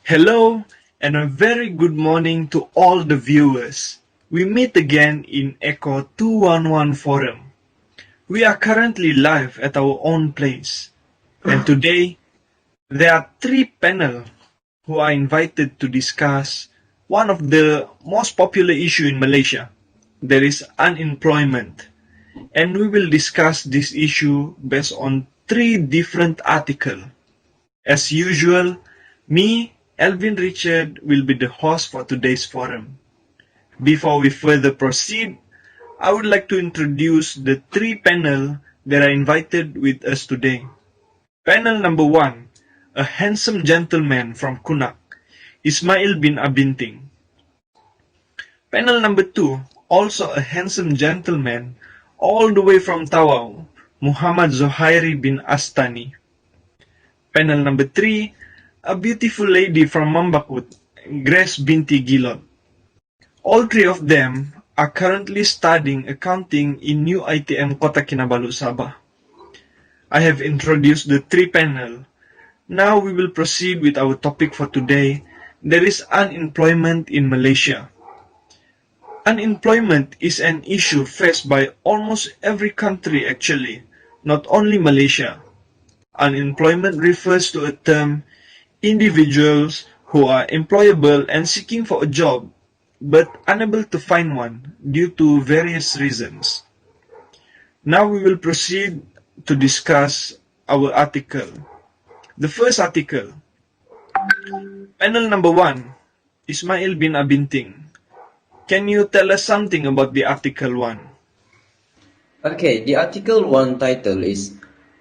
Hello and a very good morning to all the viewers. We meet again in ECO211 forum. We are currently live at our own place, and today there are three panel who are invited to discuss one of the most popular issue in Malaysia. That is unemployment, and we will discuss this issue based on three different articles. As usual, me, Aelvin Richard, will be the host for today's forum. Before we further proceed, I would like to introduce the three panel that are invited with us today. Panel number 1, a handsome gentleman from Kunak, Ismail bin Abinting. Panel number 2, also a handsome gentleman all the way from Tawau, Muhammad Zuhairi bin Astani. Panel number 3, a beautiful lady from Mambakut, Grace binti Gilot. All three of them are currently studying accounting in New ITM Kota Kinabalu, Sabah. I have introduced the three panel. Now we will proceed with our topic for today. There is unemployment in Malaysia. Unemployment is an issue faced by almost every country actually, not only Malaysia. Unemployment refers to a term individuals who are employable and seeking for a job but unable to find one due to various reasons. Now we will proceed to discuss our article. The first article, panel number 1, Ismail bin Abinting. Can you tell us something about the article 1? Okay, the article 1 title is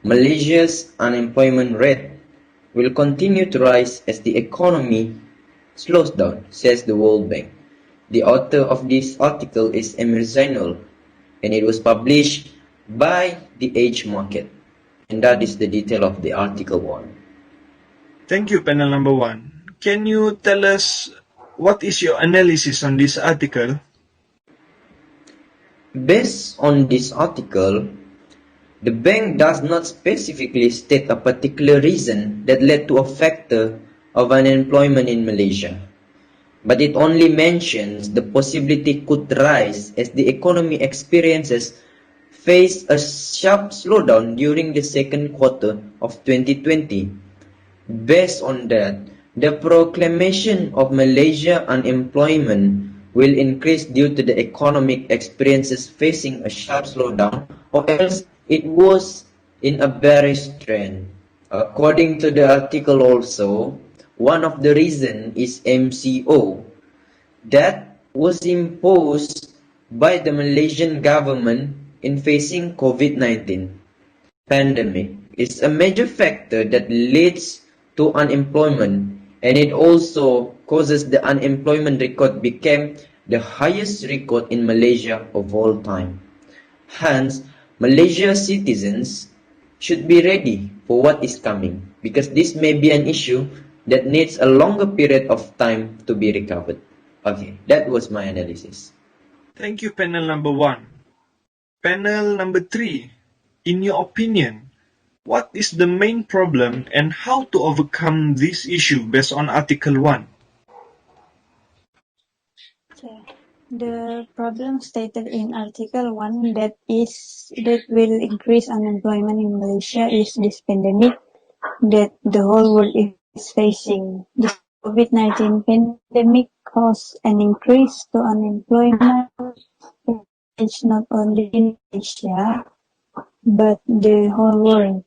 Malaysia's unemployment rate will continue to rise as the economy slows down, says the World Bank. The author of this article is Emir Zainul, and it was published by the Age Market. And that is the detail of the article 1. Thank you, panel number 1. Can you tell us what is your analysis on this article? Based on this article, the bank does not specifically state a particular reason that led to a factor of unemployment in Malaysia, but it only mentions the possibility could rise as the economy faced a sharp slowdown during the second quarter of 2020. Based on that, the proclamation of Malaysia unemployment will increase due to the economic experiences facing a sharp slowdown, or else it was in a bearish trend. According to the article also, one of the reasons is MCO that was imposed by the Malaysian government in facing COVID-19 pandemic. Is a major factor that leads to unemployment, and it also causes the unemployment record became the highest record in Malaysia of all time. Hence, Malaysia's citizens should be ready for what is coming, because this may be an issue that needs a longer period of time to be recovered. Okay, that was my analysis. Thank you, panel number 1. Panel number 3, in your opinion, what is the main problem and how to overcome this issue based on Article 1? Okay. The problem stated in Article 1 that will increase unemployment in Malaysia is this pandemic that the whole world is facing. The COVID-19 pandemic caused an increase to unemployment not only in Malaysia but the whole world.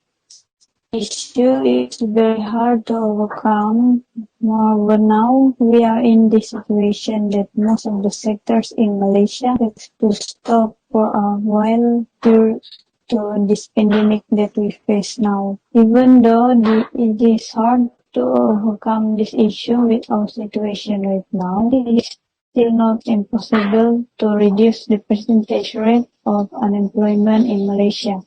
Issue is very hard to overcome. But now we are in this situation that most of the sectors in Malaysia have to stop for a while due to this pandemic that we face now. Even though it is hard to overcome this issue with our situation right now, it is still not impossible to reduce the percentage rate of unemployment in Malaysia.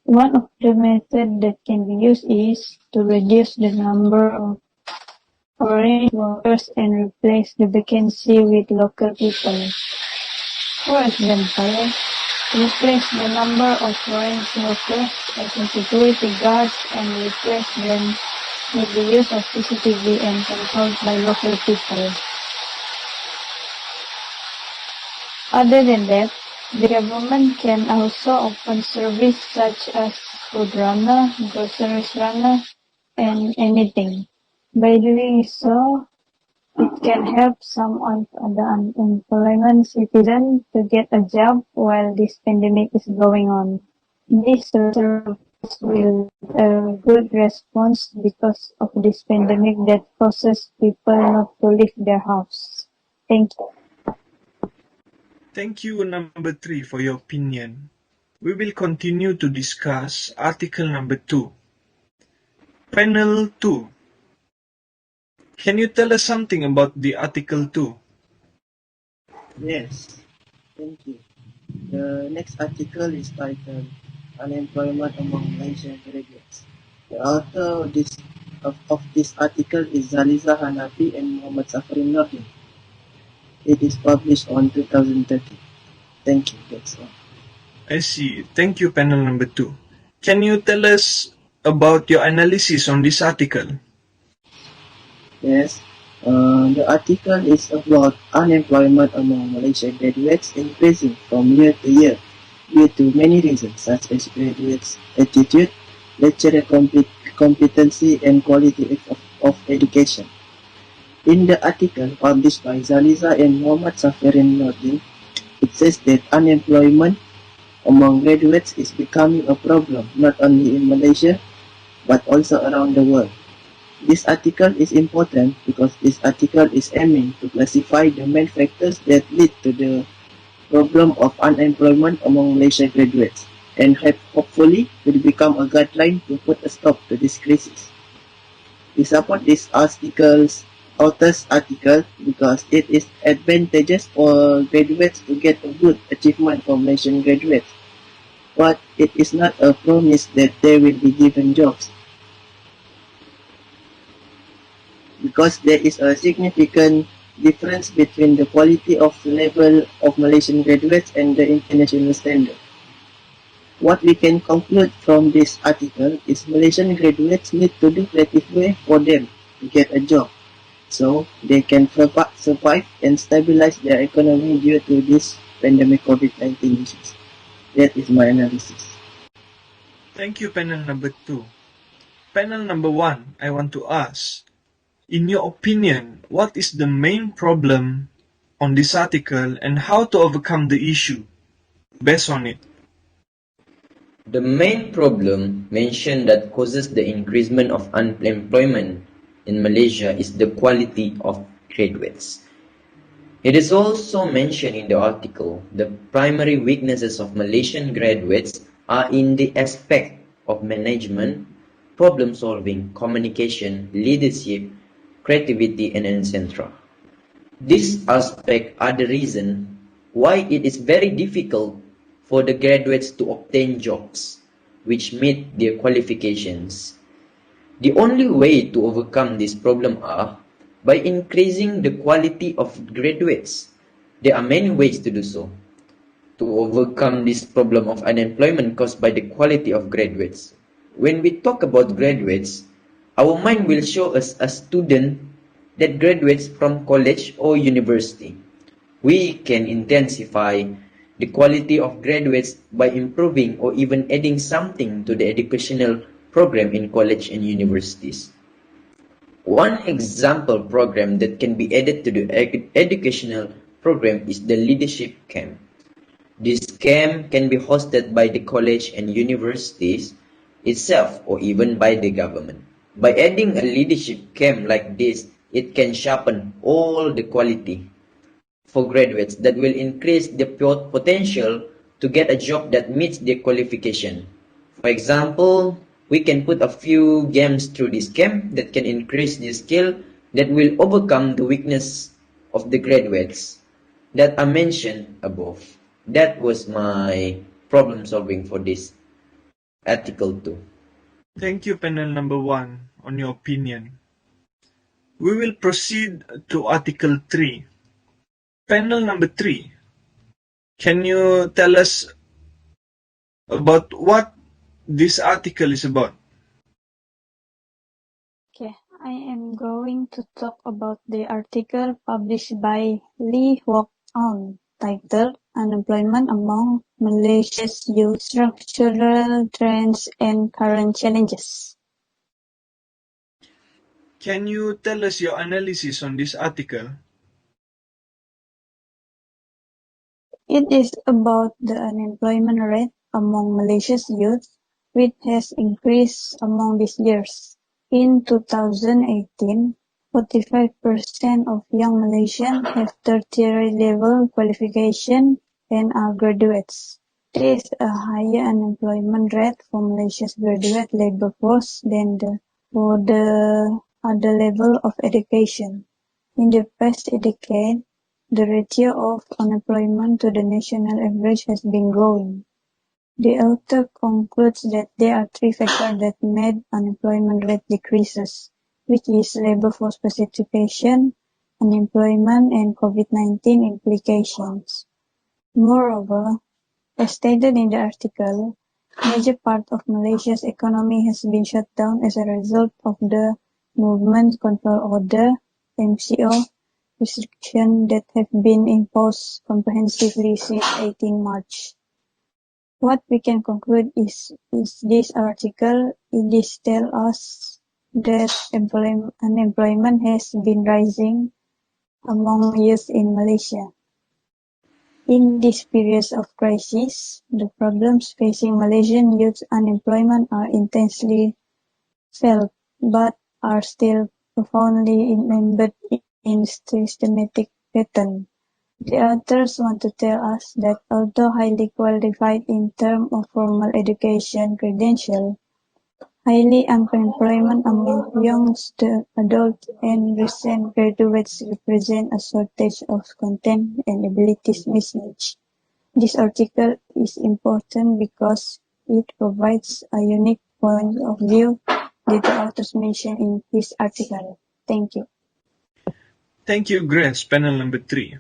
One of the methods that can be used is to reduce the number of foreign workers and replace the vacancy with local people. For example, replace the number of foreign workers as a security guards and replace them with the use of CCTV and controlled by local people. Other than that, the government can also open service such as food runner, groceries runner, and anything. By doing so, it can help some of the unemployment citizens to get a job while this pandemic is going on. This service will be a good response because of this pandemic that causes people not to leave their house. Thank you. Thank you, number 3, for your opinion. We will continue to discuss article number 2. Panel 2. Can you tell us something about the article 2? Yes, thank you. The next article is titled Unemployment Among Malaysian Graduates. The author of this article is Zaliza Hanafi and Muhammad Safarin Nordin. It is published on 2030. Thank you, that's all. I see. Thank you, panel number 2. Can you tell us about your analysis on this article? Yes, the article is about unemployment among Malaysian graduates increasing from year to year due to many reasons such as graduates' attitude, lecturer competency, and quality of education. In the article published by Zaliza and Muhammad Safarin Nordin, it says that unemployment among graduates is becoming a problem not only in Malaysia but also around the world. This article is important because this article is aiming to classify the main factors that lead to the problem of unemployment among Malaysian graduates and hopefully will become a guideline to put a stop to this crisis. We support this author's article because it is advantageous for graduates to get a good achievement from Malaysian graduates, but it is not a promise that they will be given jobs. Because there is a significant difference between the quality of level of Malaysian graduates and the international standard. What we can conclude from this article is Malaysian graduates need to do creative way for them to get a job, so they can survive and stabilize their economy due to this pandemic COVID-19 issues. That is my analysis. Thank you, panel number 2. Panel number 1, I want to ask, in your opinion, what is the main problem on this article and how to overcome the issue based on it? The main problem mentioned that causes the increasement of unemployment in Malaysia is the quality of graduates. It is also mentioned in the article the primary weaknesses of Malaysian graduates are in the aspect of management, problem solving, communication, leadership, creativity, and etc. These aspects are the reason why it is very difficult for the graduates to obtain jobs which meet their qualifications. The only way to overcome this problem are by increasing the quality of graduates. There are many ways to do so. To overcome this problem of unemployment caused by the quality of graduates. When we talk about graduates, our mind will show us a student that graduates from college or university. We can intensify the quality of graduates by improving or even adding something to the educational program in college and universities. One example program that can be added to the educational program is the leadership camp. This camp can be hosted by the college and universities itself or even by the government. By adding a leadership camp like this, it can sharpen all the quality for graduates that will increase the potential to get a job that meets their qualification. For example, we can put a few games through this camp that can increase the skill that will overcome the weakness of the graduates that are mentioned above. That was my problem solving for this article 2. Thank you, panel number 1, on your opinion. We will proceed to article 3. Panel number 3, can you tell us about what this article is about? Okay. I am going to talk about the article published by Lee Wok-on titled Unemployment Among Malaysia's Youth: Structural Trends and Current Challenges. Can you tell us your analysis on this article? It is about the unemployment rate among Malaysia's youth, which has increased among these years. In 2018, 45% of young Malaysians have tertiary level qualification and are graduates. There is a higher unemployment rate for Malaysia's graduate labor force than for the other level of education. In the past decade, the ratio of unemployment to the national average has been growing. The author concludes that there are three factors that made unemployment rate decreases, which is labor force participation, unemployment, and COVID-19 implications. Moreover, as stated in the article, major part of Malaysia's economy has been shut down as a result of the Movement Control Order (MCO) restrictions that have been imposed comprehensively since 18 March. What we can conclude is this article tells us that unemployment has been rising among youth in Malaysia. In this period of crisis, the problems facing Malaysian youth unemployment are intensely felt, but are still profoundly embedded in systematic pattern. The authors want to tell us that although highly qualified in terms of formal education credential, highly unemployment among young adults and recent graduates represent a shortage of content and abilities mismatch. This article is important because it provides a unique point of view that the authors mention in his article. Thank you. Thank you, Grace, panel number 3.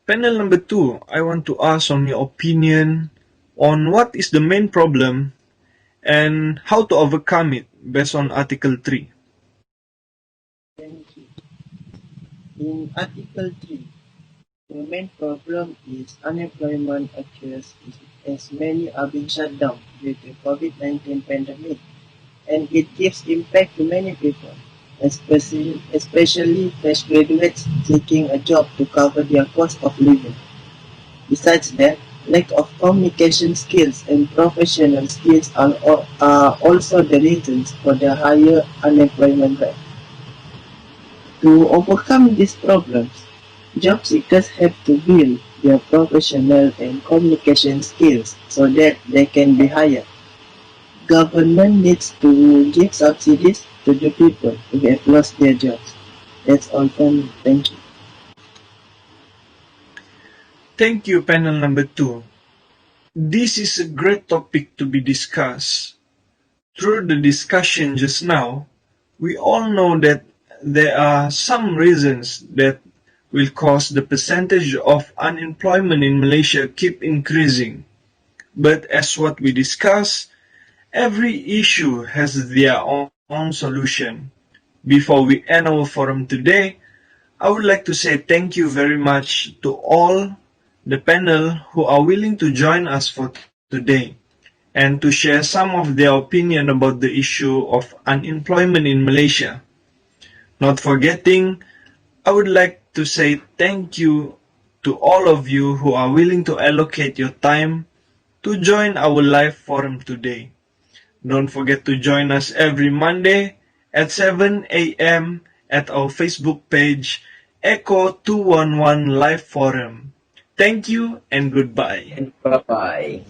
Panel number 2, I want to ask on your opinion on what is the main problem and how to overcome it based on Article 3. Thank you. In Article 3, the main problem is unemployment occurs as many are being shut down due to COVID-19 pandemic, and it gives impact to many people, especially fresh graduates seeking a job to cover their cost of living. Besides that, lack of communication skills and professional skills are also the reasons for the higher unemployment rate. To overcome these problems, job seekers have to build their professional and communication skills so that they can be hired. Government needs to give subsidies to the people who have lost their jobs. That's all from me. Thank you. Thank you, panel number 2. This is a great topic to be discussed. Through the discussion just now, we all know that there are some reasons that will cause the percentage of unemployment in Malaysia keep increasing. But as what we discussed, every issue has their own solution. Before we end our forum today, I would like to say thank you very much to all the panel who are willing to join us for today and to share some of their opinion about the issue of unemployment in Malaysia. Not forgetting, I would like to say thank you to all of you who are willing to allocate your time to join our live forum today. Don't forget to join us every Monday at 7 a.m. at our Facebook page, ECO211 Live Forum. Thank you and goodbye. And bye-bye.